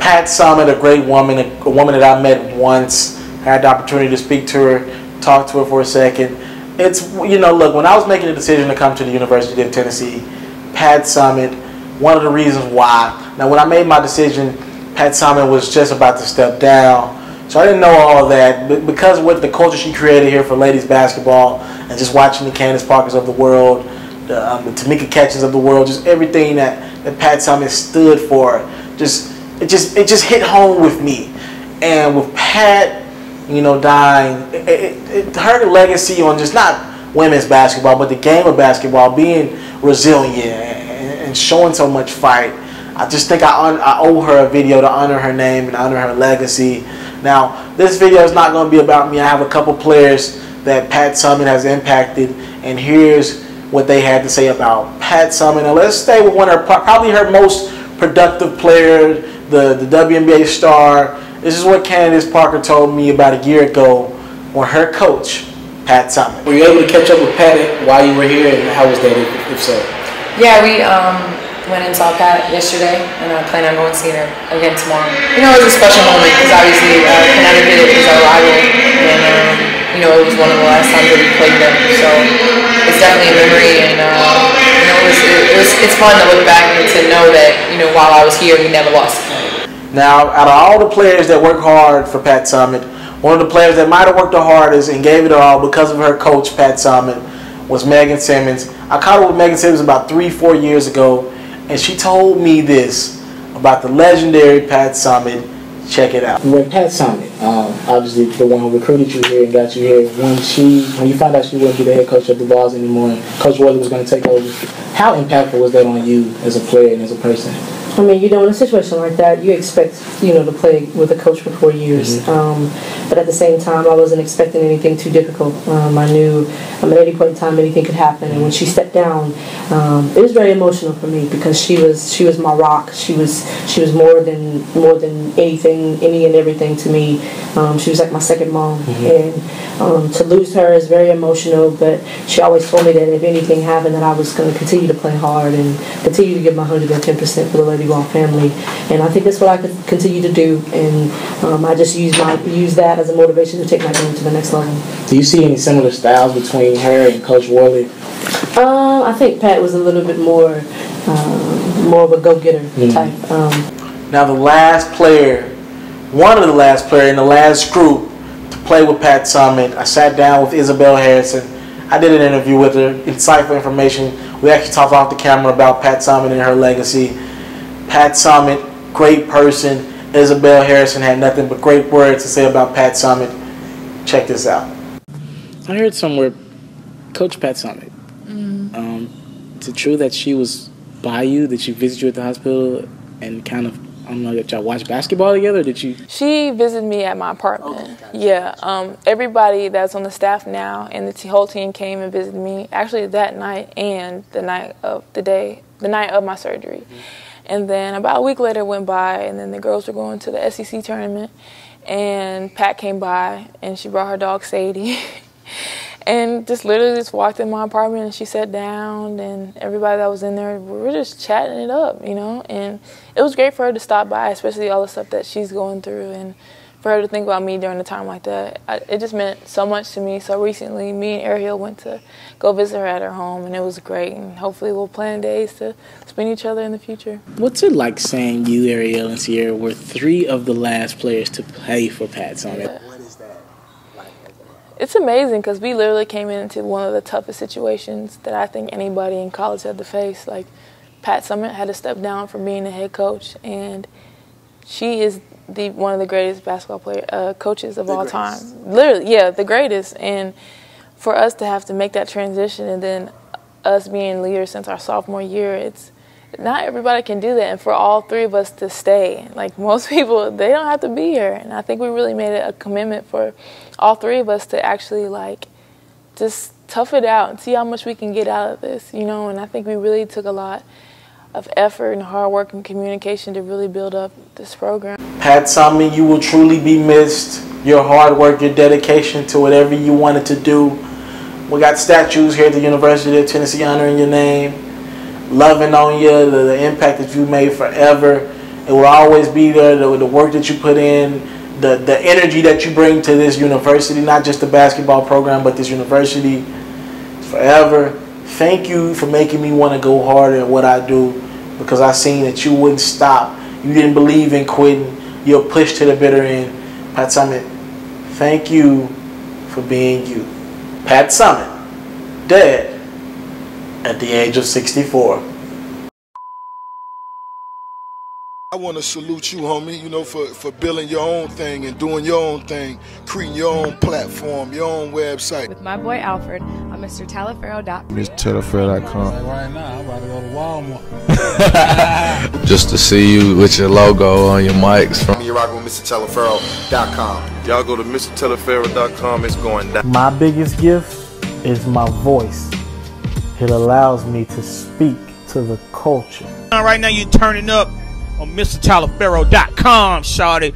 Pat Summitt, a great woman, a woman that I met once, had the opportunity to speak to her, talk to her for a second. It's, you know, look, when I was making a decision to come to the University of Tennessee, Pat Summitt, one of the reasons why. Now, when I made my decision, Pat Summitt was just about to step down, so I didn't know all of that. But because of what the culture she created here for ladies basketball, and just watching the Candace Parkers of the world, the Tamika Catchings of the world, just everything that Pat Summitt stood for, it just hit home with me. And with Pat, you know, dying, her legacy on just not women's basketball, but the game of basketball, being resilient and showing so much fight. I just think I owe her a video to honor her name and honor her legacy. Now, this video is not going to be about me. I have a couple players that Pat Summitt has impacted, and here's what they had to say about Pat Summitt. Now, let's stay with one of her, probably her most productive player, the WNBA star. This is what Candace Parker told me about a year ago on her coach, Pat Summitt. Were you able to catch up with Pat while you were here, and how was that, if so? Yeah, we went and saw Pat yesterday, and I plan on going to see her again tomorrow. You know, it was a special moment because obviously Connecticut is our rival, and you know, it was one of the last times that we played them, so it's definitely a memory, and you know, it's fun to look back and to know that, you know, while I was here, we never lost. Now, out of all the players that work hard for Pat Summitt, one of the players that might have worked the hardest and gave it all because of her coach, Pat Summitt, was Meighan Simmons. I caught up with Meighan Simmons about 3-4 years ago, and she told me this about the legendary Pat Summitt. Check it out. When Pat Summitt, obviously the one who recruited you here and got you here, when you found out she wouldn't be the head coach of the Vols anymore, and Coach Worley was going to take over, how impactful was that on you as a player and as a person? I mean, you know, in a situation like that, you expect, you know, to play with a coach for 4 years. But at the same time, I wasn't expecting anything too difficult. I knew at any point in time anything could happen. And when she stepped down, it was very emotional for me because she was my rock. She was more than anything, any and everything to me. She was like my second mom, and to lose her is very emotional. But she always told me that if anything happened, that I was going to continue to play hard and continue to give my 110% for the Lady Ball family. And I think that's what I could continue to do. And I just use that as a motivation to take my game to the next level. Do you see any similar styles between her and Coach Worley? I think Pat was a little bit more of a go-getter type. Now, the last player, one of the last player in the last group to play with Pat Summitt, I sat down with Isabelle Harrison. I did an interview with her, insightful information. We actually talked off the camera about Pat Summitt and her legacy. Pat Summitt, great person. Isabelle Harrison had nothing but great words to say about Pat Summitt. Check this out. I heard somewhere, Coach Pat Summitt. Is it true that she was by you, that she visited you at the hospital and kind of, I don't know, that y'all watched basketball together? Or did you? She visited me at my apartment. Okay, gotcha. Yeah. Everybody that's on the staff now and the whole team came and visited me actually that night and the night of my surgery. And then about a week later went by, and then the girls were going to the SEC tournament, and Pat came by, and she brought her dog Sadie, and just literally just walked in my apartment, and she sat down, and everybody that was in there, we were just chatting it up, you know, and it was great for her to stop by, especially all the stuff that she's going through, and for her to think about me during a time like that. It just meant so much to me. So recently, me and Ariel went to go visit her at her home, and it was great. And hopefully we'll plan days to spend each other in the future. What's it like saying you, Ariel, and Sierra were 3 of the last players to play for Pat Summitt? Yeah. What is that like? It's amazing because we literally came into one of the toughest situations that I think anybody in college had to face. Like, Pat Summitt had to step down from being the head coach, and she is one of the greatest basketball coaches of all time. Literally, yeah, the greatest. And for us to have to make that transition, and then us being leaders since our sophomore year, it's not everybody can do that. And for all 3 of us to stay, like most people, they don't have to be here. And I think we really made it a commitment for all 3 of us to actually like just tough it out and see how much we can get out of this, you know. And I think we really took a lot of effort and hard work and communication to really build up this program. Pat Summitt, you will truly be missed. Your hard work, your dedication to whatever you wanted to do. We got statues here at the University of Tennessee honoring your name, loving on you, the impact that you made forever. It will always be there. The work that you put in, the energy that you bring to this university, not just the basketball program, but this university, forever. Thank you for making me want to go harder at what I do, because I seen that you wouldn't stop. You didn't believe in quitting. You'll push to the bitter end. Pat Summitt, thank you for being you. Pat Summitt, dead at the age of 64. I want to salute you, homie, you know, for building your own thing and doing your own thing, creating your own platform, your own website. With my boy Alfred on MrTaliaferro.com. MrTaliaferro.com. Right now, I'm about to go to Walmart. Just to see you with your logo on your mics. You're rocking with MrTaliaferro.com. Y'all go to MrTaliaferro.com. It's going down. My biggest gift is my voice. It allows me to speak to the culture. Right now, you're turning up on MrTaliaferro.com, shawty.